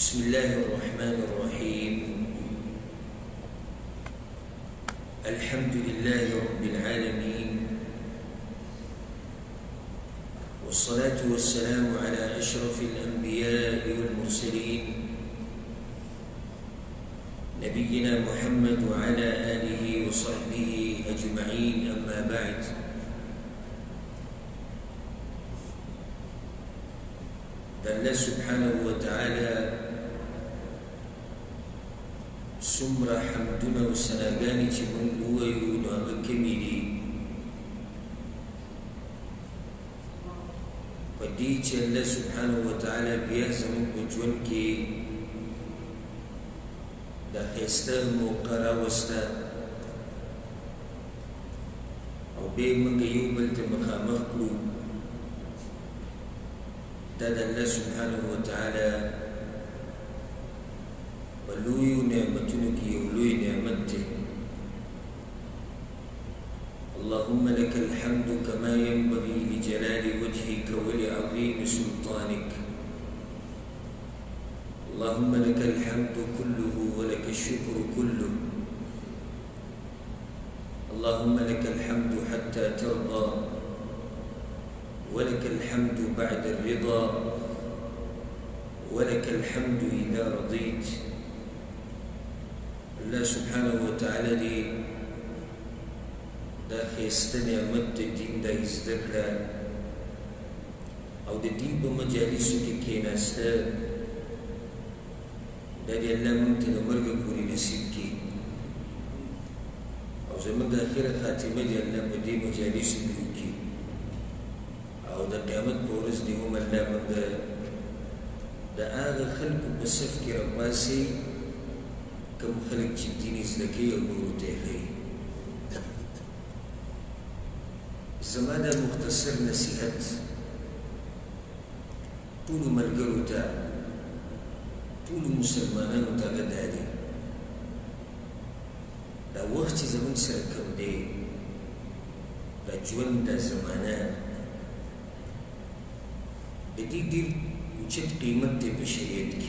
بسم الله الرحمن الرحيم. الحمد لله رب العالمين، والصلاة والسلام على أشرف الأنبياء والمرسلين نبينا محمد وعلى آله وصحبه أجمعين. أما بعد، الله سبحانه وتعالى سمرا حمدنا وسناغاني من قوي ومكملي وديك الله سبحانه وتعالى بيهزم بجونك دا خيستا موقرا وستا او بي منغ يوبل تمخامخ كلو دا الله سبحانه وتعالى ولوي نعمتك ولوي نعمته. اللهم لك الحمد كما ينبغي لجلال وجهك ولعظيم سلطانك. اللهم لك الحمد كله ولك الشكر كله. اللهم لك الحمد حتى ترضى، ولك الحمد بعد الرضا، ولك الحمد إذا رضيت. الله سبحانه وتعالى دي دا خيستني أمد الدين دا يزدكلا أو دا دين بمجالسك كيناستا دا دي الله منت دا مرغ كوري نسيبكي أو زمن دا آخرة خاتمة دي الله مدي مجالسك كي او دا قیامت پورز دی هم اللہ من دا آغا خلق بصف کی رباسی کم خلق چی دین ازدکی او نورو تیخی. زمان دا مختصر نصیحت طول ملگرو تا طول مسلمانانو تا گدا دی. دا وقت چی زمان سر کم دی، دا جون دا زمانان دي دير وجد قيمتي بشريتك،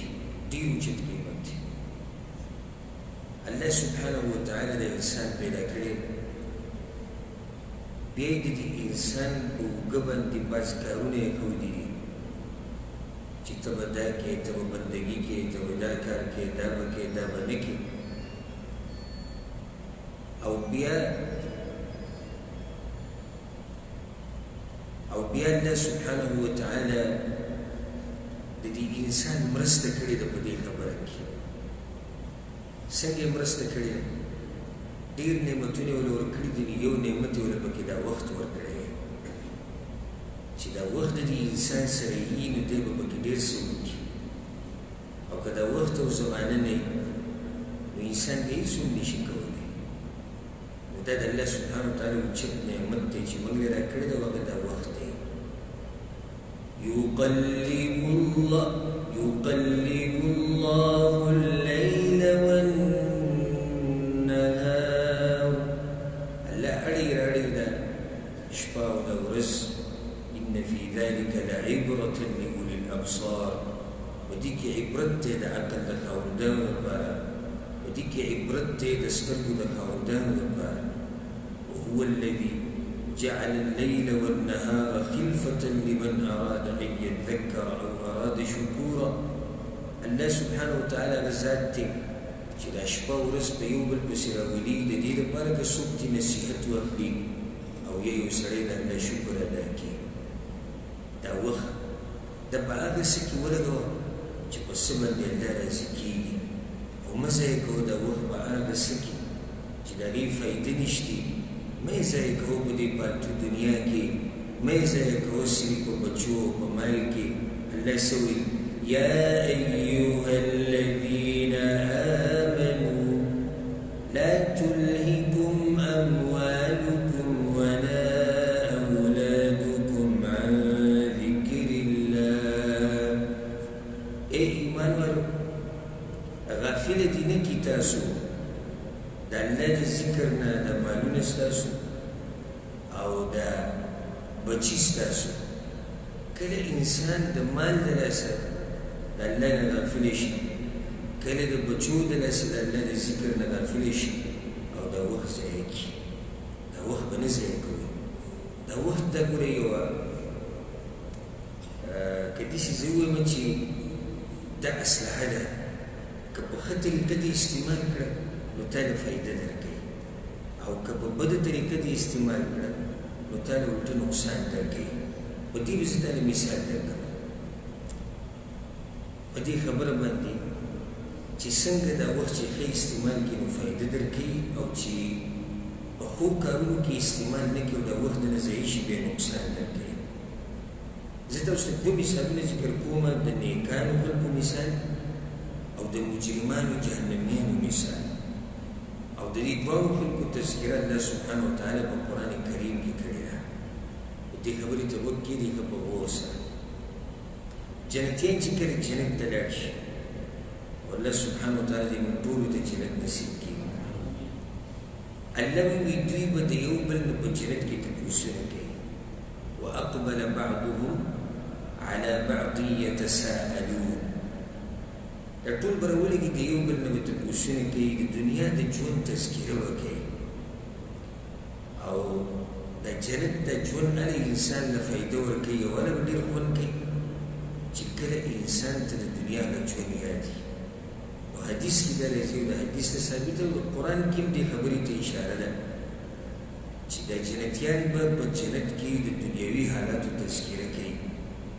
دير وجد قيمتي. الله سبحانه وتعالى الإنسان بلا كريم بيد الإنسان وقبل دي باز كارونه يكودي چی تبدا کے تب بندگی کے تب دا کار کے دا بکے دا بنکی او بیا الله سبحانه وتعالى دي إنسان مرسته کړي د پدې خبره کې څنګه مرسته کړي ډیر نعمتونه ولور کړی دي. یو نعمت ول پکې دا وخت ورکړي چې دا وخت د انسان سره یې نو دی په کې ډیر څه وکړي او کدا وخت او زمانه نه نو انسان دې څه نشي کولای. نو دا د الله سبحانه وتعالى چې نعمت دې چې موږ را کړی دا وخت يقلب الله الليل والنهار. الله أري دا شپه او دا ورځ. إن في ذلك لعبرة لأولي الأبصار. وديك عبرت دا عقل دا خاوندان لپاره، وديك عبرت دا سترګو دا خاوندان لپاره. وهو الذي جعل الليل والنهار خلفة لمن أراد أن يذكر أو أراد شكورا. الله سبحانه وتعالى غزاتي چې دا شپه ورځ په یو بل پسې راولي د دې لپاره که څوک دې نصیحت واخلي او یو سړی د الله شکر ادا کړي. دا وخت د په هغه څه کې ولګوه چې په څه باندې الله راضي کېږي او مه ضایع کوه دا وخت په هغه څه کې چې د هغې فایده نشته. میں ضائع کہو بدی پالتو دنیا کی، میں ضائع کہو صرف په بچو په مال کی. اللہ سوئی یا ایوہ الذین آمنوا لا تلہکم اموالکم ولا اولادکم عن ذکر اللہ. اے ایمان والو غافل دینه کی تاسو دا الله د ذکر نه د مالونه ستاسو او دا بچی ستاسو. کله انسان د مال د لاسه د الله نه غافلی شي، کله د بچو د لاسه د الله د ذکر نه غافلی شي او دا وخت ضایع کړي. دا وخت به نه ضایع کوي. دا وخت دا ګوره یوه که داسې زه ووایم چې دا اسلحه ده، که په ښه طریقه دې استعمال کړه نو تا له فایده درکوي، او که په بده طریقه دې استعمال کړه نو تا له الټه نقصان درکوي. په دې به زه تا له مثال درکړم په دې خبره باندې چې څنګه دا وخت چې ښه استعمال کړي نو فایده درکوي، او چې په ښو کارونو کې استعمال نه کړي او دا وخت نه ضایع شي بیا نقصان درکوي. زه تاسو ته دوه مثالونه ذکر کوم، د نیکانو خلکو مثال او د مجرمانو جهنمیانو مثال. او د دې دواړو خلکو تذکره الله سبحانه وتعالی په قرآن کریم کې کړې ده. دې خبرې ته غوږ کېږدئ ښه په غور سره. جنتیان چې کله جنت ته لاړ شي، الله سبحانه وتعالی دې موږ ټولو ته جنت نصیب کړي. الله وایي دوی به د یو بل نه په جنت کې تپوسونه کوي. واقبل بعضهم على بعض يتساءلون. دا ټول به راولګي د یو بل نه به تپوسونه کوي، د دنیا د ژوند تذکره به کوي. او د جنت د ژوند هر انسان له فایده ورکوي او هله به ډېر خوند کوي چې کله انسان ته د دنیا له ژوند یادي. او حدیث کې دا راځي، او د حدیث نه ثابته او د قرآن کې هم دې خبرې ته اشاره ده چې دا جنتیان به په جنت کې د دنیوي حالاتو تذکره کوي.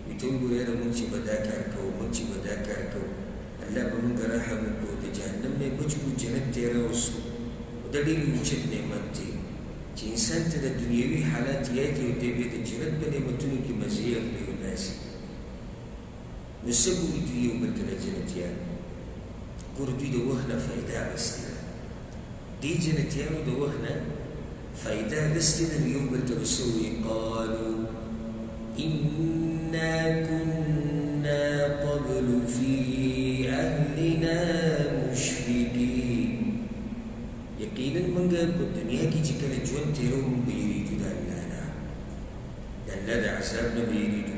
وایي ته وګوره یاره موږ چې به دا کار کوو، موږ چې به دا کار کوو، الله به موږ رحم وکړو، د جهنم نه یې بچ کړو، جنت ته یې راوستو. دا ډېر اوچت نعمت دی چې انسان ته د دنیوي حالات یاد وي او دی بیا د جنت په نعمتونو کې مزې اخلي او داسې. نو څه به وي دوی یو بل ته د جنتیان؟ ګوره دوی د وخت نه فایده اخیستې ده. دې جنتیانو د وخت نه فایده اخیستې ده. نو یو بل ته به څه وایي؟ قالو انا كنا قبل في اهلنا مشفقين. یقینا موږ په دنیا کې چې کله ژوند تېرو موږ به یېرېږو د الله نه، د الله د عذاب نه به یېرېږو،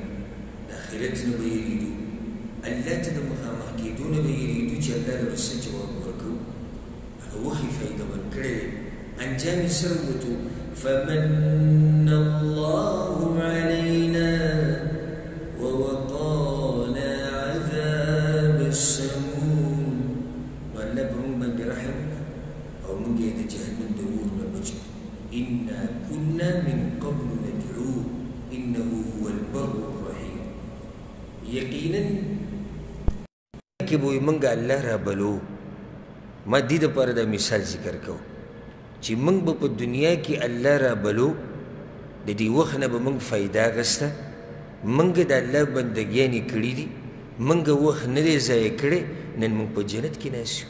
د آخرت نه به یېرېږو، الله ته د مخامخ کېدو نه به یېرېږو چې الله له به څه جواب ورکوو. هغه وخت یې فایدهمند کړی دی. انجام یې سره ووتو فمن الله علينا ووقانا عذاب السموم. والله به موږ باندې رحم او موږ یې د جهنم د اور نه بچ کړو. انا كنا من قبل ندعوه انه هو البر الرحیم. یقینا کې به موږ الله رابلو. ما دې دپاره دا مثال ذکر کوو چې موږ به په دنیا کې الله رابلو، د دې وخت نه به موږ فایده اخیسته، موږ د الله بندګیانې کړي دي، موږ وخت نه دی ضایع کړی، نن موږ په جنت کې ناست یو.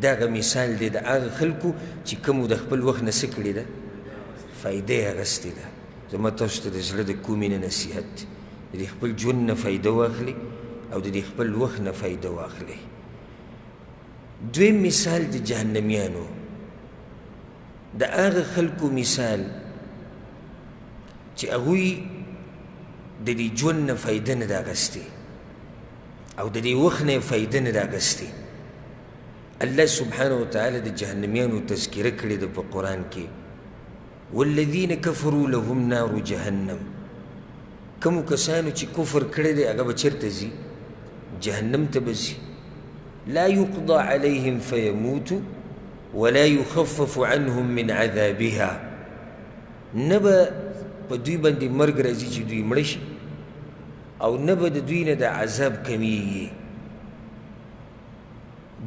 دا هغه مثال دی د هغه خلکو چې کومو د خپل وخت نه څه کړې ده؟ فایده یې اخیستې ده. زما تاسو ته د زړه د کومې نه نصیحت دی، د دې خپل ژوند نه فایده واخلئ او د دې خپل وخت نه فایده واخلئ. دویم مثال د جهنمیانو، د هغه خلکو مثال چې هغوی د دې ژوند نه فایده نه ده اخیستې او د دې وخت نه یې فایده نه ده اخیستې. الله سبحانه وتعالی د جهنمیانو تذکره کړې ده په قرآن کې. والذین کفروا لهم نار جهنم. کومو کسانو چې کفر کړی دی هغه به چېرته ځي؟ جهنم ته به ځي. لا يقضى عليهم فيموتوا ولا يخفف عنهم من عذابها. نه به په دوی باندې مرګ راځي چې دوی مړه شي، او نه به د دوی نه د عذاب کمیږي.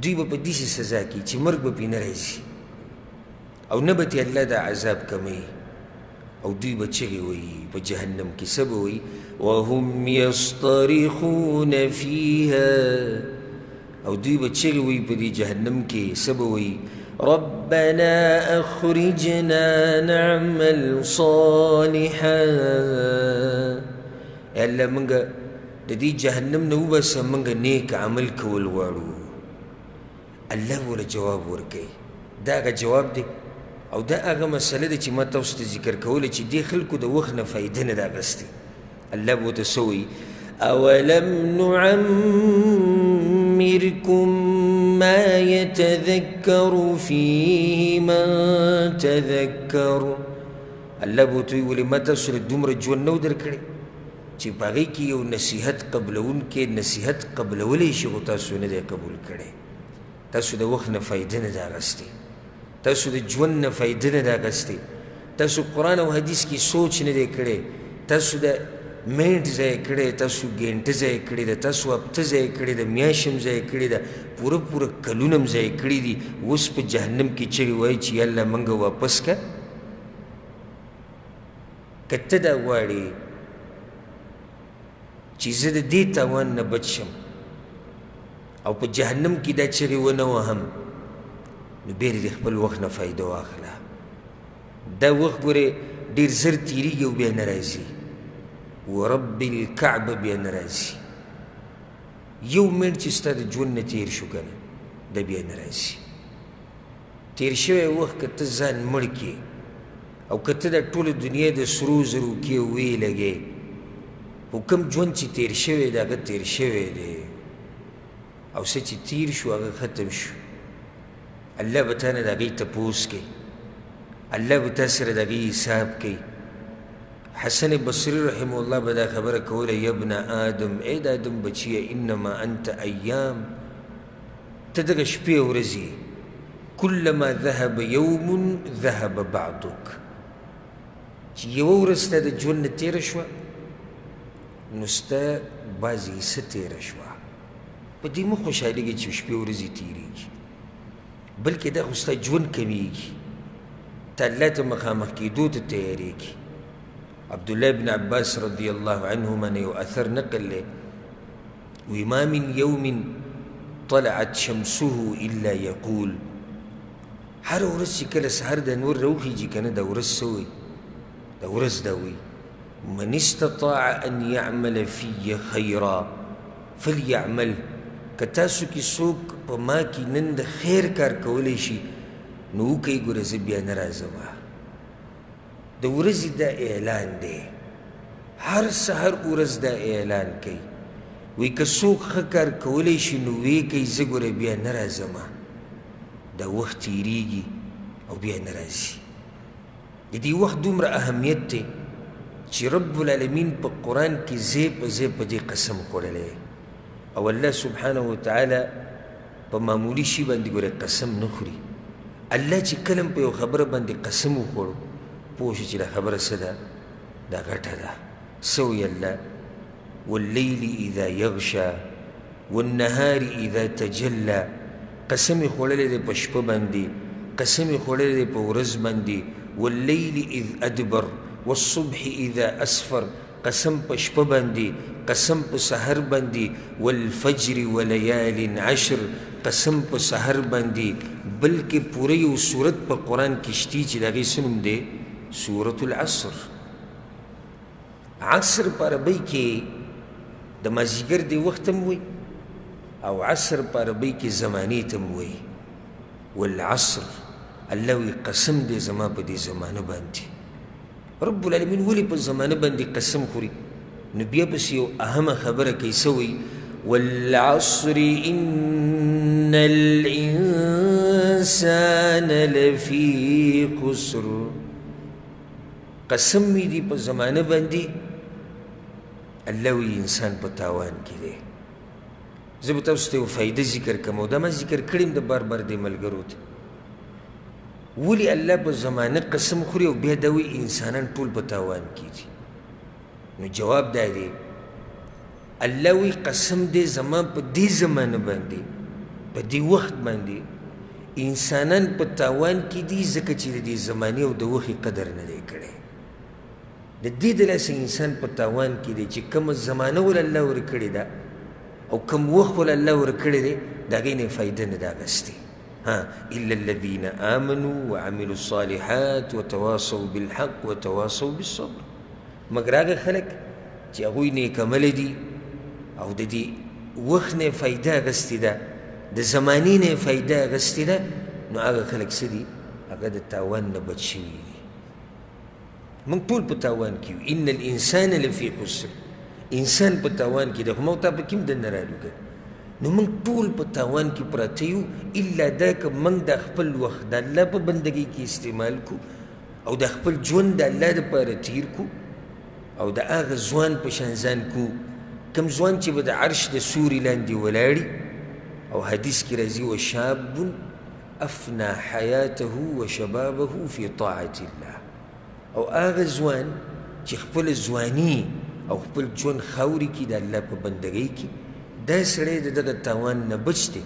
دوی به په داسې سزا کې چې مرګ به پرې نه راځي، او نه به ترې الله د عذاب کمی. او دوی به چغې وایي په جهنم کې، څه به وایي؟ وهم یصطرخون فیها. او دوی به چغې وایي په دې جهنم کې، څه به وایي؟ ربنا اخرجنا نعمل صالحا. ای الله موږ د دې جهنم نه وباسه، موږ نیک عمل کول غواړو. الله ورله جواب ورکوي. دا هغه جواب دی او دا هغه مسله ده چې ما تاسو ته ذکر کوله چې دې خلکو د وخت نه فایده نه ده اخیستې. الله به ورته څه وایي؟ أولم نعمركم ما يتذكر فيه من تذكر. الله بوتوي ولې ما تاسو له دومره ژوند نه و درکړی چې په هغې کې یو نصیحت قبلونکی نصیحت قبلولی شي خو تاسو نه دی قبول کړی. تاسو د وخت نه فایده نه ده اخیستې، تاسو د ژوند نه فایده نه ده اخیستې، تاسو قرآن او حدیث کې سوچ نه دی کړی، تاسو د منټ ضایع کړی، تاسو ګنټه ضایع کړې ده، تاسو هفته ضایع کړې ده، میاشت هم ضایع کړې ده، پوره کلونه هم ضایع کړي دي. اوس په جهنم کې چغې وایي چې یا الله موږ واپس که. که ته دا غواړې چې زه د دې تاوان نه بچ شم او په جهنم کې دا چغې ونه وهم، نو بیا د خپل وخت نه فایده واخله. دا وخت ګورې ډېر زر تېرېږي او بیا نه راځي. ورب الکعبه بیا نه راځي. یو منټ چې ستا د ژوند نه تېر شو که نه دا بیا نه راځي. تېر شوی وخت که ته ځان مړ کړې او که ته د ټوله دنیا د سرو زرو کې ویې لګې، خو کوم ژوند چې تېر شوی دی هغه تېر شوی دی او څه چې تېر شو هغه ختم شو. الله به تا نه د هغې تپوس کوي، الله به تا سره د هغې حساب کوي. حسن بصری رحمه الله به دا خبره کوله، یا ابن آدم، ای د آدم بچیه، انما انت ایام، ته دغه شپې او ورځې، کلما ذهب یوم ذهب بعضک، چې یوه ورځ ستا د ژوند نه تېره شوه نو ستا بعضې حصه تېره شوه. په دې مه خوشحالېږي چې شپې ورځې تېرېږي، بلکې دا خو ستا ژوند کمیږي، ته الله ته مخامخ کېدو ته تیارېږي. عبدالله بن عباس رضی الله عنهما نه یو اثر نقل دی، وی ما من یوم طلعت شمسه الا یقول، هر ورځ چې کله سهار د نور راوخیږي که نه دا ورځ څه وایي؟ دا ورځ دا وایي من استطاع ان یعمل فی خیرا فلیعمل. که تاسو کې څوک په ما کې نن د خیر کار کولی شي نو وکئ، ګوره زه بیا نه راځم. د ورځې دا اعلان دی، هر سهار ورځ دا اعلان کوي، وی که څوک ښه کار کولی شي نو ویې کوي زه ګوره بیا نه راځم، دا وخت تېرېږي او بیا نه راځي. د دې وخت دومره اهمیت دی چې رب العالمین په قرآن کې ځای په ځای په دې قسم خوړلی، او الله سبحانه وتعالی په معمولي شي باندې ګوره قسم نه خوري. الله چې کله په یو خبره باندې قسم وخوړو پوه شي چې دا خبره څه ده؟ دا غټه ده. څه وایي الله؟ واللیل اذا یغشا والنهار اذا تجلی. قسم یې خوړلی دی په شپه باندې، قسم یې خوړلی دی په ورځ باندې. واللیل اذ ادبر والصبح اذا اسفر. قسم په شپه باندې، قسم په سحر باندې. والفجر ولیال عشر. قسم په سحر باندې. بلکې پوره یو صورت په قرآن کې شتي چې د هغې څه نوم دی؟ سورة العصر. عصر په عربۍ کې د مازدیګر دی وخت هم وایي او عصر په عربۍ کې زمانې ته هم وایي. والعصر الله وی قسم دی زما په دې زمانه باندې. رب العالمین ولې په زمانه باندې قسم خوري؟ نو بیا بس یو اهمه خبره کوي، څه وایي؟ والعصر ان الانسان لفی خسر. قسم می دی په زمانه باندې، الله وی انسان په تاوان کې دی. زه به تاسو ته یو فایده ذکر کوم او دا ما ذکر کړی م د بار بار دې ملګرو ته. ولې الله په زمانه قسم خوري او بیا دا وی انسانان ټول په تاوان کې دي؟ نو جواب دا دی، الله وی قسم دی زما په دې زمانه باندې، په دې وخت باندې انسانان په تاوان کې دي ځکه چې د دې زمانې او د وخت قدر نه دی کړی. د دې دلاسه انسان په تاوان کې دی چې کومه زمانه ول الله ورکړې ده او کوم وخت ول الله ورکړی دی د هغې نه فایده نه ده اخیستې. الا الذین آمنوا وعملوا الصالحات وتواصوا بالحق وتواصوا بالصبر. مګر هغه خلک چې هغوی نیک عمله دي او د دې وخت نه فایده اخیستې ده، د زمانې نه فایده اخیستې ده، نو هغه خلک څه دي؟ هغه د تاوان نه بچ شوي دي. موږ ټول په تاوان کې یو. ان الانسان لفی خسر. انسان په تاوان کې دی، خو ما تا په کوم دننه رالو که نو موږ ټول په تاوان کې پراته یو، الا دا که موږ د خپل وخت د الله په بندګۍ کې استعمال کو او د خپل ژوند د الله دپاره تیر کو او د هغه ځوان په شان ځان کو کوم ځوان چې به د عرش د سوري لاندې ولاړي او حدیث کې راځي وشاب افنا حیاته وشبابه فی طاعة الله، او هغه ځوان چې خپل ځواني او خپل ژوند خاوري کې د الله په بندګۍ کې، دا سړی د دغه تاوان نه بچ دی،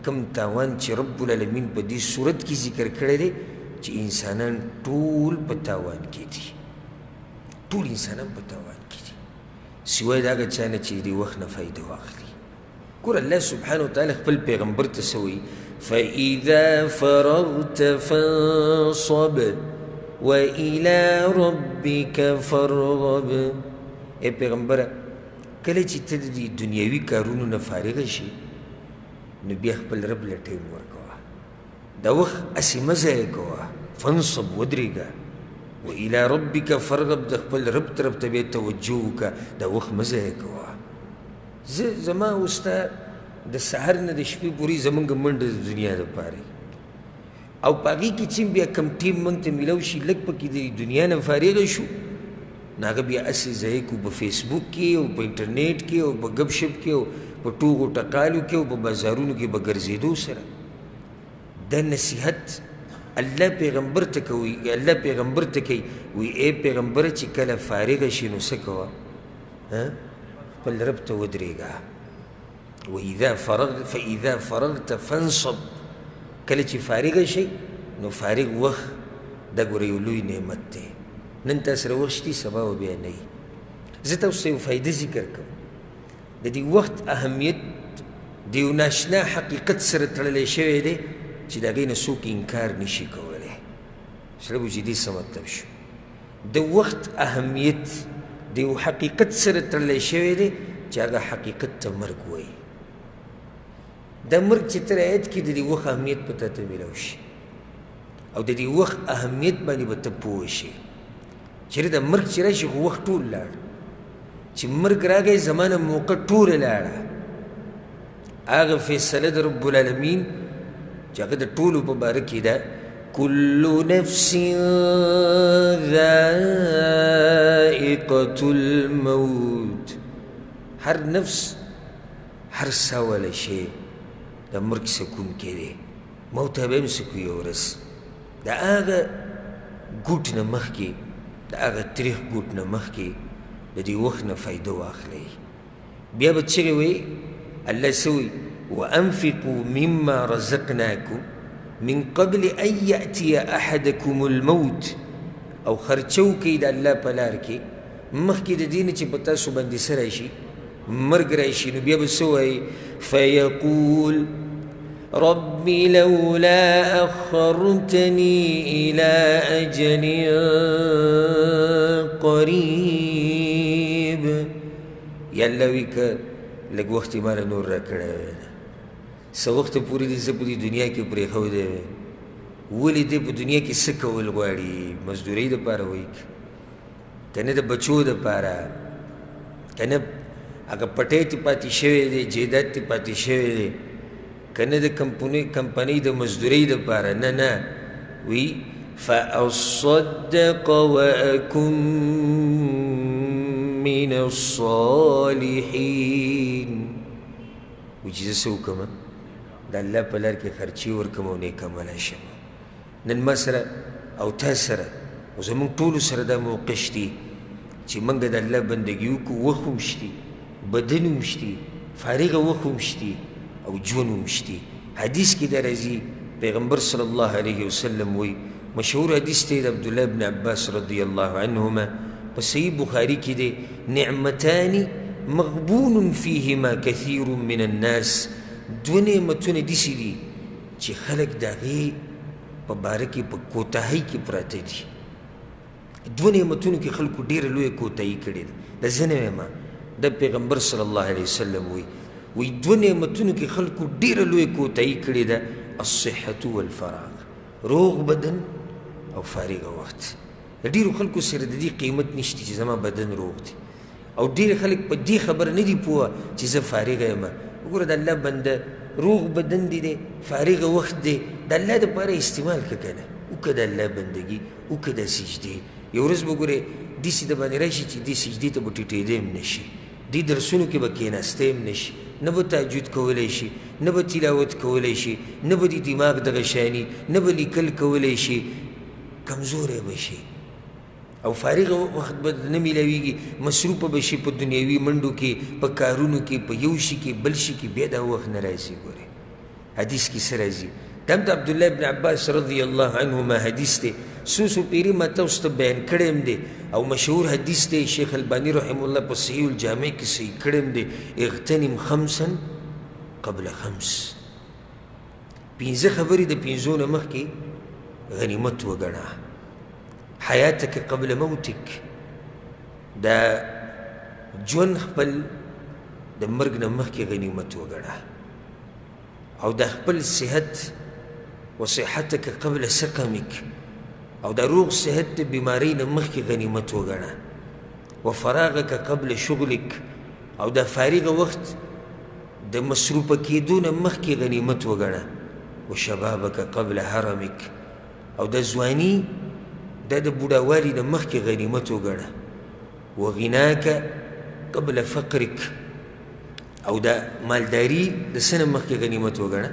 کوم تاوان چې رب العالمین په دې صورت کې ذکر کړی دی چې انسانان ټول په تاوان کې دي، ټول انسانان په تاوان کې دي سوای د هغه چا نه چې د وخت نه فایده واخلي. ګوره الله سبحانه وتعالی خپل پیغمبر ته څه وایي؟ فإذا فرغت فانصب وإلى ربك فارغب. ای پیغمبره کله چې ته د دې دنیوي کارونو نه فارغه شي نو بیا خپل رب له ټیم ورکوه، د وخت هسې مه ضایع کوه، فانصب ودرېږه، وإلى ربك فارغب د خپل رب طرف ته بیا توجه وکړه، د وخت مه ضایع کوه. زما اوس ته د سحر نه د شپې پورې زمونږ منډه د دنیا دپاره او په هغې کې چې بیا کم ټیم موږ ته میلاو شي لږ پکې د دنیا نه فارغه شو نو هغه بیا هسې ضایع کړو په فیسبوک کې او په انټرنیټ کې او په ګپ شپ کې او په ټوغو ټقالو کې او په بازارونو کې به ګرځېدو سره. دا نصیحت الله پیغمبر ته کوي، الله پیغمبر ته کوي، وایي ای پیغمبره چې کله فارغه شي نو څه کوه؟ خپل رب ته ودرېږه. فإذا فرغت فانصب، کله چې فارغه شي نو فارغ وخت دا ګوره یو لوی نعمت دی. نن تا سره وخت شتي سبا به بیا نه وي. زه تاسو ته یو فایده ذکر کوم. د دې وخت اهمیت د یو ناشنا حقیقت سره تړلی شوی دی چې د هغې نه څوک انکار نشي کولی. سره به چې دې څه مطلب شو؟ د وخت اهمیت د یو حقیقت سره تړلی شوی دی چې هغه حقیقت ته مرګ وایي. دا مرګ چې ته رعایت کړي د دې وخت اهمیت به تا ته میلاو شي او د دې وخت اهمیت باندې به ته پوه شي. چېرې د مرګ چې راشي خو وخت ټول لاړ، چې مرګ راغی زما نه موقع ټوله لاړه. هغه فیصله د رب العالمین چې هغه د ټولو په باره کې ده كل نفس ذائقة الموت، هر نفس هر ساوله شی د مرګ سکون کې دی، موت به هم سکو یو ورځ. د هغه ګوټ نه مخکې د هغه تریخ ګوټ نه مخکې د دې وخت نه فایده واخلئ. بیا به چغې وایي الله څه وایي؟ وأنفقوا مما رزقناكم من قبل أن يأتي أحدكم الموت، او خرچو کوي د الله په لار کې مخکې د دې نه چې په تاسو باندې څه راشي؟ مرګ راشي. نو بیا به څه وایي؟ فیقول رب لولا أخرتني إلى أجل قريب. یا الله وایي که لږ وخت یې ماله نور راکړی وی، څه وخته پورې دې زه په دې دنیا کې پرېښودی وی. ولې دې په دنیا کې څه کول غواړي؟ مزدورۍ دپاره وایي که نه د بچو دپاره، که نه هغه پټی تې پاتې شوی دی، جایداد تې پاتې شوی دی، که نه د کمپنۍ د مزدورۍ دپاره، نه نه وی فأصدق وأكن من الصالحين. وی چې زه څه وکړم؟ د الله په لار کې خرچې ورکړم او نیک عمله شم. نن ما سره او تا سره او زموږ ټولو سره دا موقع شتي چې موږ د الله بندګي وکړو، وخت هم شتي، بدن هم شتي، فارغه وخت هم شتي او ژوند هم شتي. حدیث کې دا راځي پیغمبر صلی الله علیه وسلم وایي، مشهور حدیث دی د عبدالله بن عباس رضی الله عنهما په صحیح بخاري کې دی نعمتان مغبون فیهما کثیر من الناس. دوه نعمتونه داسې دي چې خلک د هغې په باره کې په کوتاهۍ کې پراته دي. دوه نعمتونو کې خلکو ډېره لویه کوتاهي کړې ده. دا زه نه وایم، د پیغمبر صلی الله علیه وسلم وایي دوه نعمتونو کې خلکو ډېره لویه کوتاهي کړې ده، الصحة والفراغ، روغ بدن او فارغه وخت. د ډېرو خلکو سره د دې قیمت نشته چې زما بدن روغ دی او ډېر خلک په دې خبره نه دي پوه چې زه فارغه یم. وګوره د الله بنده روغ بدن دی دی فارغه وخت دی د الله دپاره استعمال که که نه وکړه د الله بندګي وکړه د سجدې. یو ورځ به ګورې داسې د باندې راشي چې دې سجدې ته به ټیټېدی هم نه شي، دې درسونو کې به کېناستی هم نه شي، نه به تهجد کولی شي، نه به تلاوت کولی شي، نه به د دماغ دغه شیاني، نه به لیکل کولی شي، کمزوری به شي او فارغه وخت به نه میلاویږي، مصروفه به شي په دنیوي منډو کې، په کارونو کې، په یو شي کې بل شي کې، بیا دا وخت نه راځي. ګورې حدیث کې څه راځي؟ دا هم د عبدالله ابن عباس رضی الله عنهما حدیث دی، څو پیري ما تاسو ته بیان کړی هم دی او مشهور حدیث دی. شیخ الباني رحمه الله په صحیح الجامع کې صحیح کړی هم دی. اغتنم خمسا قبل خمس، پنځه خبرې د پنځو نه مخکې غنیمت وګڼه. حیاتک قبل موتک، دا ژوند خپل د مرګ نه مخکې غنیمت وګڼه. او د خپل صحت وصحتک قبل سقمک، او د روغ صحت د بیمارۍ نه مخکې غنیمت وګڼه. وفراغک قبل شغلک، او د فارغه وخت د مصروفه کېدو نه مخکې غنیمت وګڼه. وشبابک قبل حرمک، او د ځواني دا د بوډاوالي نه مخکې غنیمت وګڼه. وغناک قبل فقرک، او د مالداري د څه نه مخکې غنیمت وګڼه؟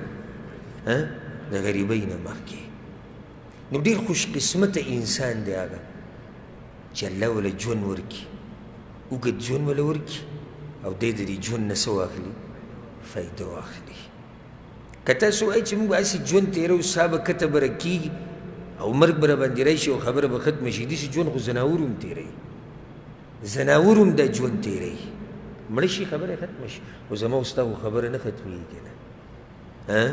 د غریبۍ نه مخکې. نو ډېر خوش قسمته انسان دی هغه چې الله وله ژوند ورکړي، اوږد ژوند وله ورکړي او دی د دې ژوند نه څه واخلي؟ فایده واخلي. که تاسو وایئ چې موږ هسې ژوند تېروو، سا به کته به راکېږي او مرګ به راباندې راشي او خبره به ختمه شي. داسې ژوند خو زناور هم تېروي، زناور هم دا ژوند تېروي، مړه شي خبره ختمه شي. خو زما او ستا خو خبره نه ختمېږي که نه.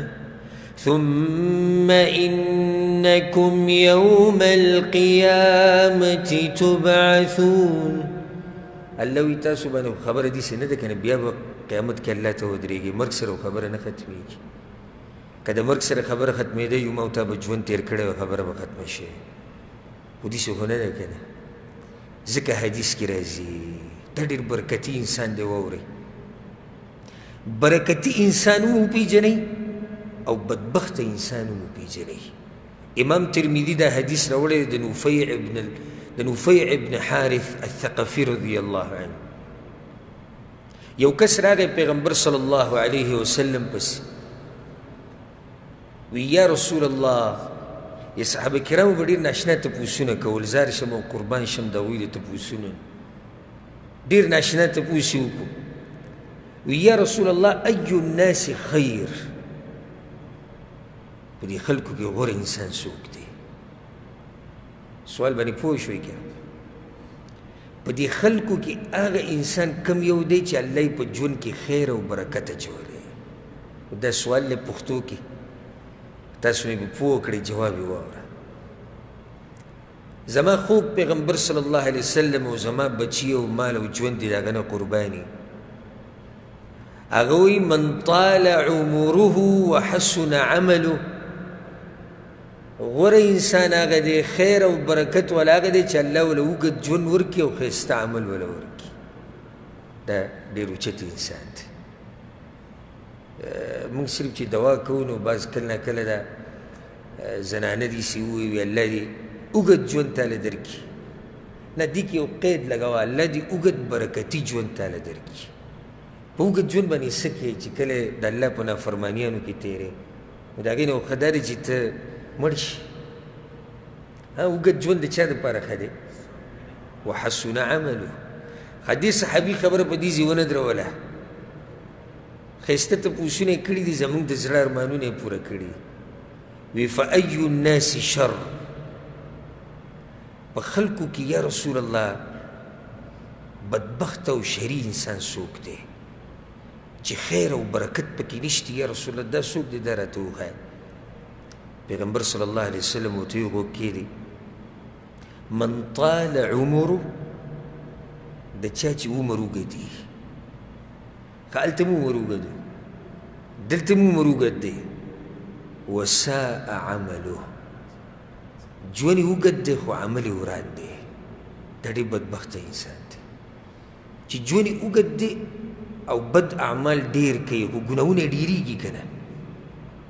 ثم إنكم يوم القيامة تبعثون. الله وی تاسو باندې خبره داسې نه ده که نه، بیا به قیامت کې الله ته ودرېږي. مرګ سره خبره نه ختمېږي. که د مرګ سره خبره ختمېده یو ما او تا به ژوند تېر کړی وه، خبره به ختمه شي. خو داسې خو نه ده که نه. ځکه حدیث کې راځي دا ډېر برکتي انسان دی. واورئ، برکتي انسان هم وپېژنئ او بدبخته انسان هم وپېژنئ. امام ترمذي دا حدیث راوړی د نفیع ابن حارث الثقفي رضی الله عنه. یو کس راغی پیغمبر صلی الله علیه وسلم پسې، وی یا رسول الله، یا صحابه کرامو به ډېر ناشنا تپوسونه کول، زار شم او قربان شم د هغوی د تپوسونو، ډېر ناشنا تپوس یې وکړو. وی یا رسول الله ای الناس خیر، په دې خلکو کې غوره انسان څوک دی؟ سوال باندې پوه شوئ که؟ په دې خلکو کې هغه انسان کم یو دی چې الله یې په ژوند کې خیر او برکت اچولی. دا سوال دی پښتو کې، تاسو مې به پوه کړئ، جواب یې واوره. زما خوږ پیغمبر صلی الله علیه وسلم او زما بچي او مال او ژوند دی د هغه نه قرباني. هغه وایي من طال عمره وحسن عمله، غوره انسان هغه دی، خیر او برکت والا هغه دی چې الله ورله اوږد ژوند ورکړي او ښایسته عمل ورله ورکړي. دا ډېر اوچت انسان دی. موږ صرف چې دعا کوو نو بعض کله نه کله دا زنانه داسې ووایي الله دې اوږد ژوند تاله درکړي. نه، دې کې یو قید لګوه، الله دې اوږد برکتي ژوند تاله درکړي. په اوږد ژوند باندې څه کوې چې کله د الله په نافرمانیانو کې تېرې، نو د هغې نه ښه دا دی چې ته مړ شي. اوږد ژوند د چا دپاره ښه دی؟ وحسن عملو. دې صحابي خبره په دې ځای ونه دروله، ښایسته تپوسونه یې کړي دي، زموږ د زړه ارمانونه یې پوره کړي. وی فأي الناس شر، په خلکو کې یا رسول الله بدبخت او شري انسان څوک دی چې خیر او برکت پکې نشته؟ یا رسول الله دا څوک دی؟ دا راته وښایه. پیغمبر صلی الله علیه وسلم ورته ویې غوږ کېږدي، من طال عمره، د چا چې عمر اوږد وي. هلته مو عمر اوږد دی، دلته مو عمر اوږد دی. وساء عمله، ژوند یې اوږد دی خو عمل یې وران دی. دا ډېر بدبخته انسان دی. چې ژوند یې اوږد دی او بد اعمال ډېر کوي خو ګناهونه یې ډېرېږي که نه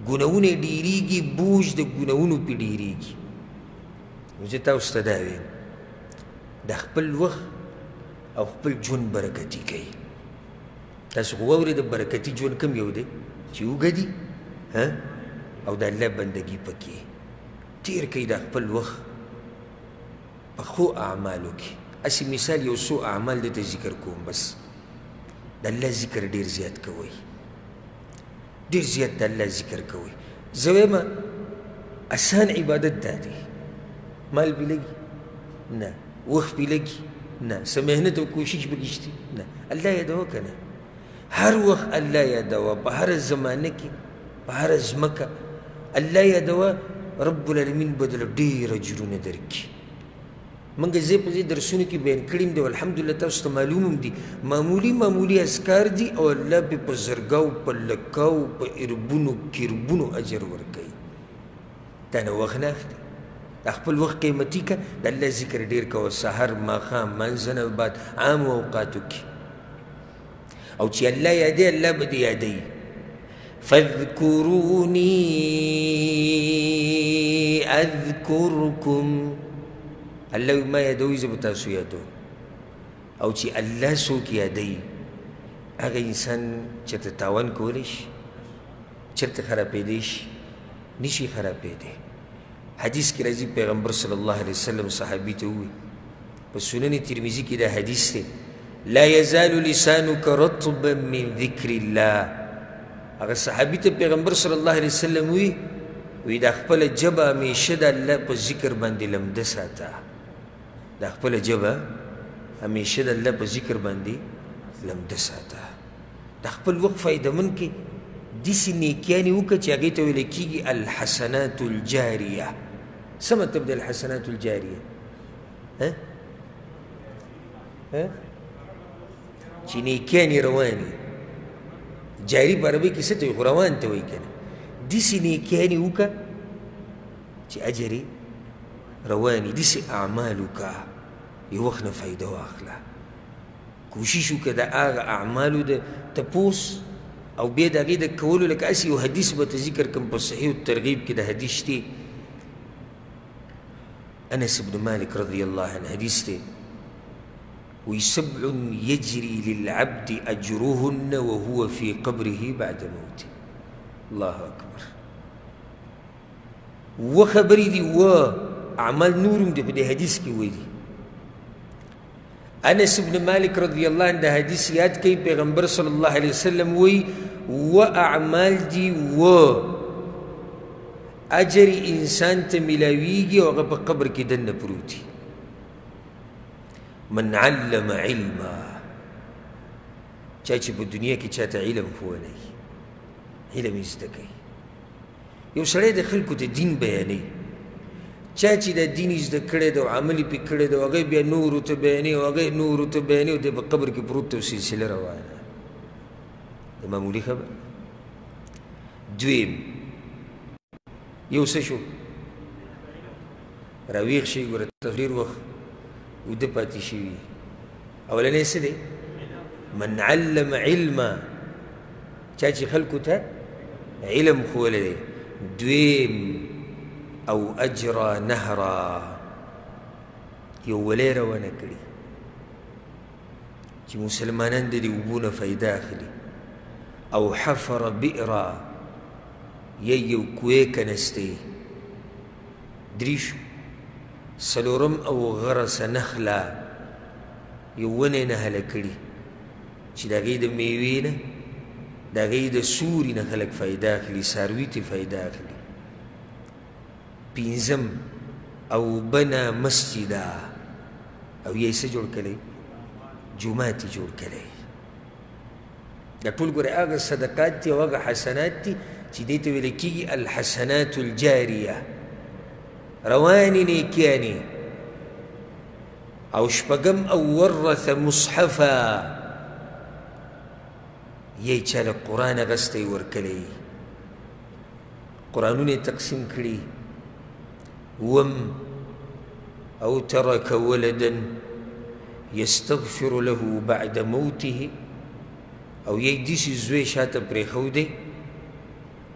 ګناهونه یې ډېرېږي بوج د ګناهونو پې ډېرېږي نو زه تاسو ته دا ویم د خپل وخت او خپل ژوند برکتي کوي تاسو خو واورئ د برکتي ژوند کوم یو دی چې اوږه دي او د الله بندګي پکې تېر کوي د خپل وخت په ښو اعمالو کې هسې مثال یو څو اعمال دلته ذکر کوم بس د الله ذکر ډېر زیات کوئ ډېر زیات د الله ذکر کوئ زه وایم اسان عبادت دا دی مال پې لګي نه وخت پې لګي نه څه محنت او کوشش پکې شته نه الله یادوه که نه هر وخت الله یادوه په هره زمانه کې په هره ځمکه الله یادوه رب العالمین به درله ډېر اجرونه درکړي موږ ځای په ځای درسونو کې بیان کړي هم دي الحمدلله تاسو ته معلوم هم دي معمولي اذکار دي او الله پې په زرګاو په لکاو په اربونو کربونو اجر ورکوي دا نه وخت نه اخلي د خپل وخت قیمتي که د الله ذکر ډېر کوه سحر ماښام منځه نه بعد عامو اوقاتو کې او چې الله یادوي الله به دې یادوي فاذکروني اذکرکم الله ما یادوي زه به تاسو یادوم او چې الله څوک یادوي هغه انسان چېرته تاوان کولی شي چېرته خرابېدی شي نشي خرابېدی حدیث کې راځي پیغمبر صلی الله علیه وسلم صحابي ته ووایي په سنن ترمذي کې دا حدیث دی لا يزال لسانك رطبا من ذکر الله هغه صحابي ته پیغمبر صلی الله علیه وسلم وی دا خپله ژبه همیشه د الله په ذکر باندې لمده ساته دا خپله ژبه همیشه د الله په ذکر باندې لمده ساته د خپل وخت فایدهمن کې داسې نیکیانې وکړه چې هغې ته ویل کېږي الحسنات الجاریه څه مطلب دی الحسنات الجاریه چې نیکیانې روانې جاري په عربي کې څه ته وایي خو روان ته وایي که نه داسې نیکیانې وکړه چې اجر یې روانې داسې اعمال وکړه یو وخت نه فایده واخله کوشش وکړه د هغه اعمالو د تپوس او بیا د هغې د کولو لکه هسې یو حدیث به ته ذکر کړم په صحیح الترغیب کې د حدیث شته انس بن مالک رضی الله عنه حدیث دی وی سبع یجری للعبد اجرهن وهو في قبره بعد موته الله اکبر و خبرې دي و اعمال نورم دی په دې حدیث کې وی دي انس بن مالک رضی الله عنه د حدیث یاد کوي پیغمبر صلی الله علیه وسلم وی و اعمال دي و اجر انسان ته ملاویږي او هغه په قبر کې دننه پروت دي من علم علما چا چې په دنیا کې چاته علم ښوولی علم یې زده کوي یو سړی د خلکو ته دین بیانوي چا چې دا دین یې زده کړی دی او عمل یې پې کړی دی او هغه بیا نورو ته بیانوي او هغه نورو ته بیانوي او دی په قبر کې پروت دی او سلسله روانه د معمولي خبر دویم یو څه شو راویښ شي ګوره تاسو ډېر وخت وده پاتې شوي اولنی څه دی من علم علما چا چې خلکو ته علم ښوولی دی دویم او اجرا نهرا یو ولی روانه کړي چې مسلمانان د دې اوبو نه فایده اخلي او حفر بئرا یو کوی کنستی دریشو سلورم او غرس نخلا یو ونې نه هله کړي چې د هغې د میوې نه د هغې د سوري نه خلک فایده اخلي څاروي ترې فایده اخلي پنځم او بنا مسجدا او یې څه جوړ کړی جومات یې جوړ کړی دا ټول ګوره هغه صدقات دي او هغه حسنات دي چې دې ته ویل کېږي الحسنات الجاریه روانې نیکیانې او شپږم او ورث مصحفا یې چا له قرآن اغستی ورکلی قرآنونه یې تقسیم کړي وم او ترک ولدا یستغفر له بعد موته او یی داسې زوی شاته پرېښودی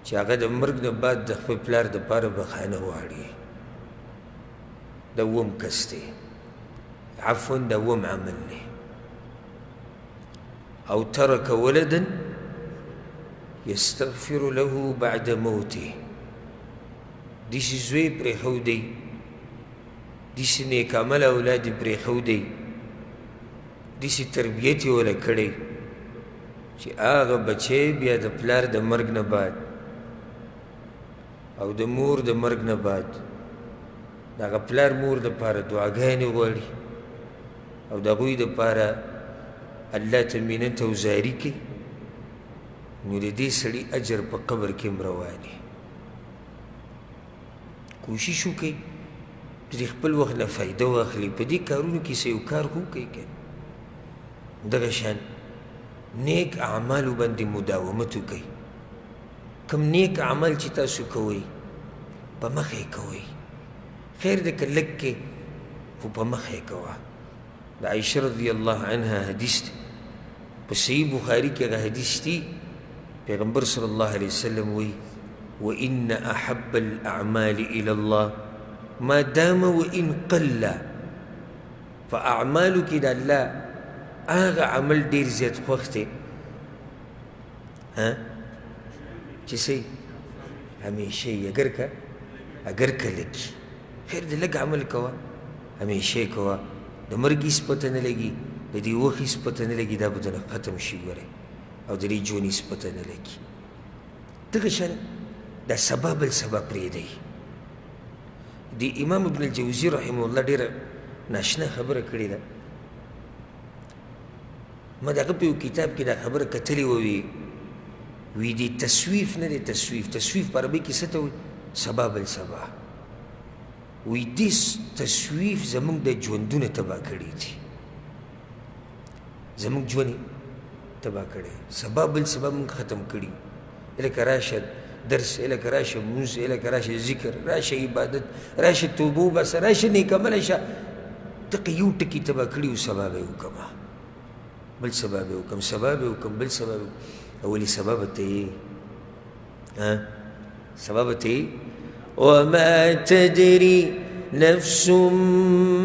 چې هغه د مرګ نه بعد د خپل پلار دپاره بخښنه غواړي. دا اووم کس دی، عفوا دا اووم عمل دی. او ترک ولدا یستغفر له بعد موته، داسې زوی پرېښودی، داسې نیک عمل اولاد یې پرېښودی، داسې تربیت یې وله کړی چې هغه بچی بیا د پلار د مرګ نه بعد او د مور د مرګ نه بعد د هغه پلار مور دپاره دعاګانې غواړي او د هغوی دپاره الله ته منت او زاري کوي، نو د دې سړي اجر په قبر کې هم رواني. کوشش وکړئ چې د خپل وخت نه فایده واخلي، په دې کارونو کې څه یو کار خو وکړئ که دغه شان نیک اعمالو باندې مداومت وکړئ. کوم نیک عمل چې تاسو کوئ په مخ یې کوئ، خیر دی که لږ کې خو په مخ یې کوه. د عایشه رضی الله عنها حدیث دی، په صحیح بخاري کې هغه حدیث دی، پیغمبر صلی الله علیه وسلم وی وإن أحب الأعمال إلى الله ما دام وإن قل. فأعمالو کې د الله هغه عمل ډېر زیات خوښ دی چې څه همیشه یې اگر که لږ خیر دی لږ عمل کوه، همیشه یې کوه، د مرګ هېڅ پته نه لګي، د دې وخت هېڅ پته نه لګي، دا به دله ختم شي ګورئ، او د دې ژوند هېڅ پته نه لګي. دغه شان دا سبا بل سبا پرېږدئ. د امام ابن الجوزي رحمه الله ډېره ناشنا خبره کړې ده. ما د هغه په یو کتاب کې دا خبره کتلې ووي، وی دی تسویف نه دی تسویف، تسویف په عربي کې څه ته وایي؟ سبا بل سبا. وی دې تسویف زموږ د ژوندونه تباه کړي دي، زموږ ژوند یې تباه کړی، سبا بل سبا موږ ختم کړي. لکه راشه درس، لکه راشه مونځ، لکه راشه ذکر، راشه عبادت، راشه توبه وباسه، راشه نیک عمله شه، دغه یو ټکي تباه کړي و سبا به یې وکړمه، بل سبا به یې وکړم، سبا به یې وکړم، بل سبا به اولي سبا به ته یې سبا به ته یې وما تدري نفس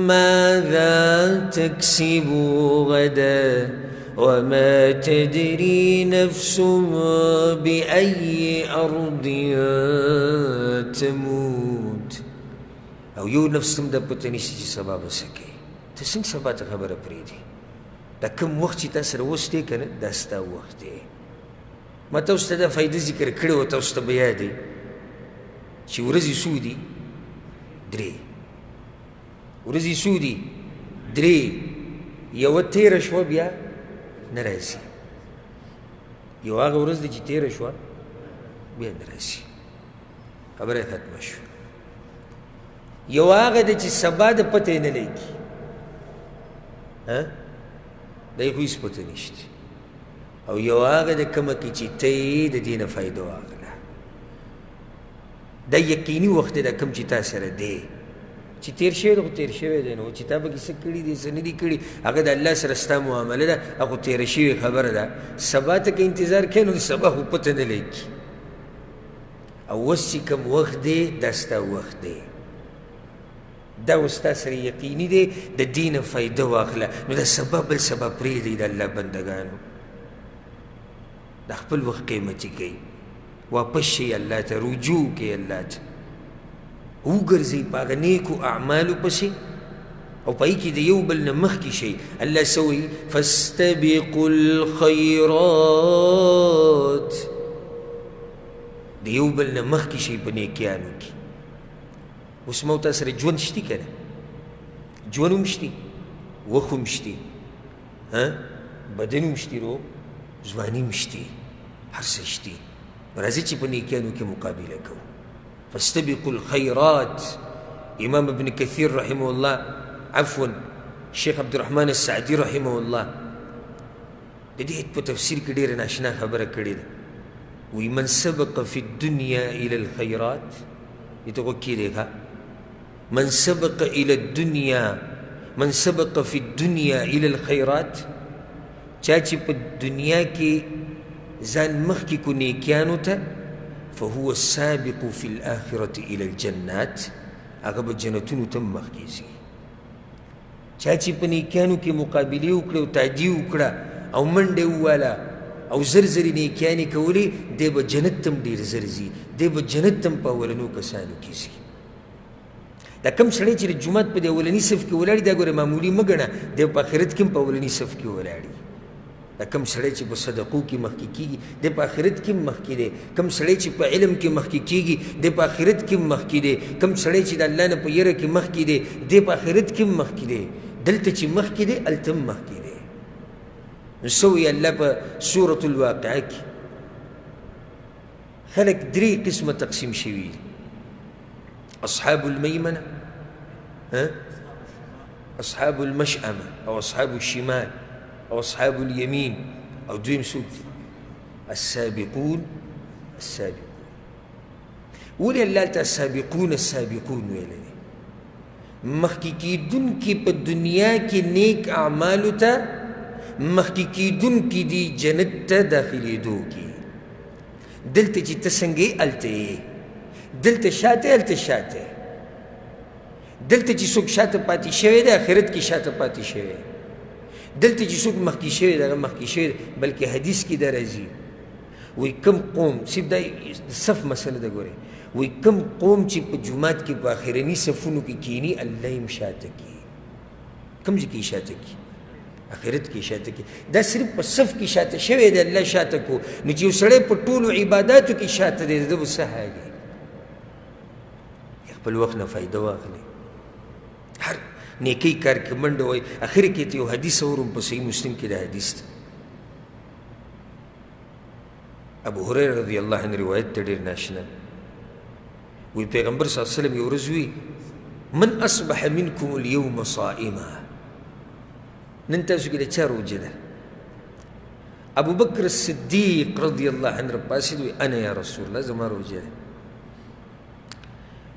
ماذا تكسب غدا وما تدري نفس بأي أرض تموت. او یو نفس تم دا پته نشته چې سبا به څه کوي. ته څنګه سبا ته خبره پرېږدې؟ دا کوم وخت چې تا سره اوس دی که نه، دا ستا وخت دی. ما تاسو ته دا فایده ذکر کړې وه، تاسو ته به یاد دی چې ورځې څو دي؟ درې. ورځې څو دي؟ درې. یوه تېره شوه بیا نه راځي، یو هغه ورځ دی چې تېره شوه بیا نه راځي، خبره یې ختمه شوه. یو هغه دی چې سبا د پته یې نه لګي، دا یې خو هېڅ پته نشته. او یو هغه د کومه کې چې ته یې د دې نه فایده واخله، دا یقیني وخت دی، دا کوم چې تا سره دی چې تېر شوی دی، خو تېر شوی دی، نو چې تا پکې څه کړي دي څه نه دي کړي، هغه د الله سره ستا معامله ده، هغه تېره شوې خبره ده. سبا ته که انتظار کوې نو د سبا خو پته نه لګي. او اوس چې کوم وخت دی دا ستا وخت دی، دا اوس ستا سره یقیني دی، د دې نه فایده واخله. نو د سبا بل سبا پرېږدئ د الله بندګانو، د خپل وخت قیمتي کوئ، واپس شئ الله ته، رجوع کوئ الله ته، وګرځئ په هغه نیکو اعمالو پسې، او په هغې کې د یو بل نه مخکې شئ. الله څه وایي؟ فاستبقوا الخیرات، د یو بل نه مخکې شئ په نیکیانو کې. اوس ما تا سره ژوند شتي که نه؟ ژوند هم شتي، وخت هم شتي، بدن هم شتي، روغ ځواني هم شتي، هر څه شتي. راځئ چې په نیکیانو کې مقابله کوو. فاستبقوا الخيرات. امام ابن كثير رحمه الله، عفوا شیخ عبدالرحمن السعدي رحمه الله، د دې په تفسیر کې ډېره ناشنا خبره کړې ده. وی من سبق في الدنيا الى الخيرات، دې ته غوږ کېږدئ ښه، من سبق الى الدنيا من سبق في الدنيا الى الخيرات، چا چې په دنیا کې ځان مخکې کو نیکیانو ته، فهو السابق في الآخرة الى الجنات، هغه به جنتونو ته مخکې ځي. چا چې په نیکیانو کې مقابلې وکړه او تعدي وکړه او منډې وواله او زر زرې نیکیانې کولې، دی به جنت ته هم ډېر زر ځي، دی به جنت ته هم په اولنو کسانو کې ځي. دا کم سړی چې د جومات په دې اولني صف کې ولاړي، دا ګوره معمولي مه ګڼه، دی په آخرت کې هم په اولني صف کې ولاړي. دا کم سړی چې په صدقو کې مخکې کېږي، دی په آخرت کې هم مخکې دی. کم سړی چې په علم کې مخکې کېږي، دی په آخرت کې هم مخکې دی. کم سړی چې د الله نه په یره کې مخکې دی، دی په آخرت کې هم مخکې دی. دلته چې مخکې دی، هلته هم مخکې دی. نو څه وایي الله په سورة الواقعه کې؟ خلک درې قسمه تقسیم شوي دي: أصحاب الميمنة، أصحاب المشأمة، أو أصحاب الشمال، أو أصحاب اليمين، أو دویم څوک دي؟ السابقون السابقون. ولې الله ته السابقون السابقون ویلی دی؟ مخکې کېدونکي په دنیا کې نیک اعمالو ته مخکې کېدونکي دي جنت ته داخلېدو کې. دلته چې ته څنګه یې هلته یې، دلته شاته هلته شاته. دلته چې څوک شاته پاتې شوی دی، آخرت کې شاته پاتې شوی. دلته چې څوک مخکې شوی دی، هغه مخکې شوی دی. بلکې حدیث کې دا راځي، وایي کوم قوم، صرف دا صف مسله ده ګورئ، وایي کوم قوم چې په جومات کې په آخرني صفونو کې کښېني، الله یې هم شاته کړي. کوم ځای کې یې شاته کړي؟ آخرت کې شاته کړي. دا صرف په صف کې شاته شوی دی، الله شاته کو. نو چې یو سړی په ټولو عباداتو کې شاته دی، ده به څه حال وي؟ خپل وخت نه فایده واخلئ، هر نیکی کار کې منډه وایي. اخر کې ته یو حدیث اورم په صحیح مسلم کې، دا حدیث ده ابو هريره رضی الله عنه روایت ته ډېر ناشنا. وی پیغمبر صلی الله علیه وسلم یو ورځ وی: من اصبح منکم اليوم صائما. نن تاسو کې د چا روژه ده؟ ابو بکر الصدیق رضی الله عنه راپاڅېد، وی: انا یا رسول الله، زما روژه ده.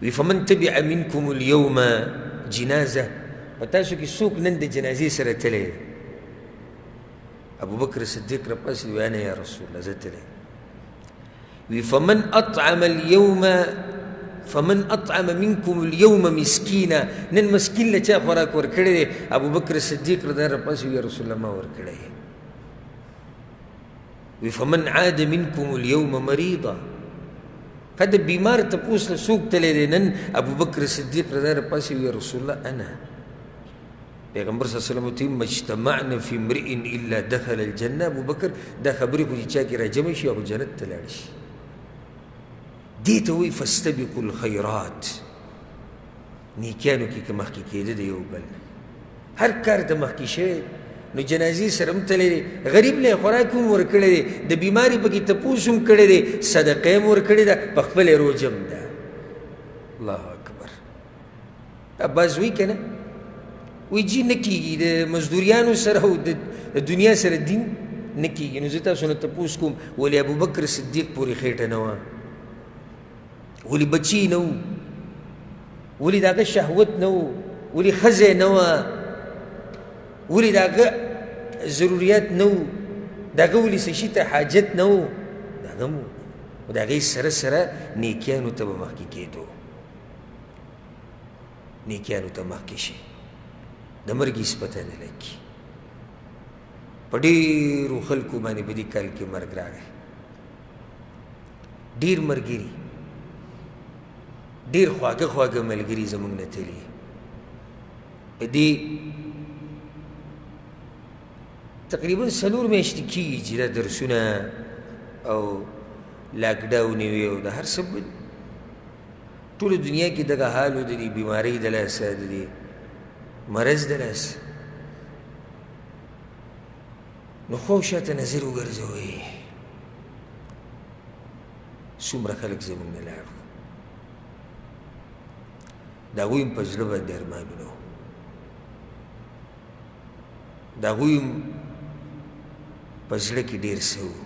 وی: فمن تبع منکم اليوم جنازه. په تاسو کې څوک نن د جنازې سره تللی دی؟ ابو بکر صدیق راپاڅېد، وی: انا یا رسول الله، زه تللی. وی: فمن اطعم منکم اليوم مسکینا. نن مسکین له چا خوراک ورکړی دی؟ ابو بکر صدیق رضی الله عنه راپاڅېد، وی: یا رسول الله، ما ورکړی. وی: فمن عاد منکم اليوم مریضا. قد بیمار تپوس له څوک تللی دی نن؟ ابو بکر صدیق رضی الله عنه راپاڅېد، وی: یا رسول الله، انا. پیغمبر صلی الله علیه وسلم ورته ویل: مجتمعنا فی امرئ الا دخل الجنه. ابو بکر دا خبرې خو چې چا کې راجمع شي، هغه جنت ته لاړ شي. دې ته وایي فاستبقوا الخیرات. نیکیانو کې که مخکې کېده د یو بل، هر کار ته مخکې شوی. نو جنازې سره هم تللی دی، غریب له خوراک هم ورکړی دی، د بیماري پکې تپوس هم کړی دی، صدقه هم ورکړې ده، په خپله روژه هم ده. الله اکبر. بعض وایي که نه، وایي جي نه کېږي د مزدوریانو سره او د دنیا سره دین نه کېږي. نو زه تاسو نه تپوس کوم، ولې ابوبکر صدیق پورې خېټه نه وه؟ ولې بچي نه وو؟ ولې د هغه شهوت نه وو؟ ولې ښځې نه وه؟ ولې د هغه ضروریات نه وو؟ د هغه ولې څه شي ته حاجت نه وو؟ د هغه هم وو. د هغې سره سره نیکیانو ته به مخکې کېدو، نیکیانو ته مخکې شي، د مرګ هېڅ پته نه لګي. په ډېرو خلکو باندې په دې کال کې مرګ راغی. ډېر ملګري، ډېر خواږه خواږه ملګري زموږ نه تلي. په دې تقریبا 4 میاشتې کېږي چې دا درسونه او لاکډاون یې وي او د هر څه ټوله دنیا کې دغه حال و، د دې بیمارۍ د لاسه، د دې مرض د لاسه. نو خو شاته نظر وګرځوئ، څومره خلک زموږ نه لاړو. د هغوی هم په زړه باندې ارمانونه وو، د هغوی هم په زړه کې ډېر څه وو.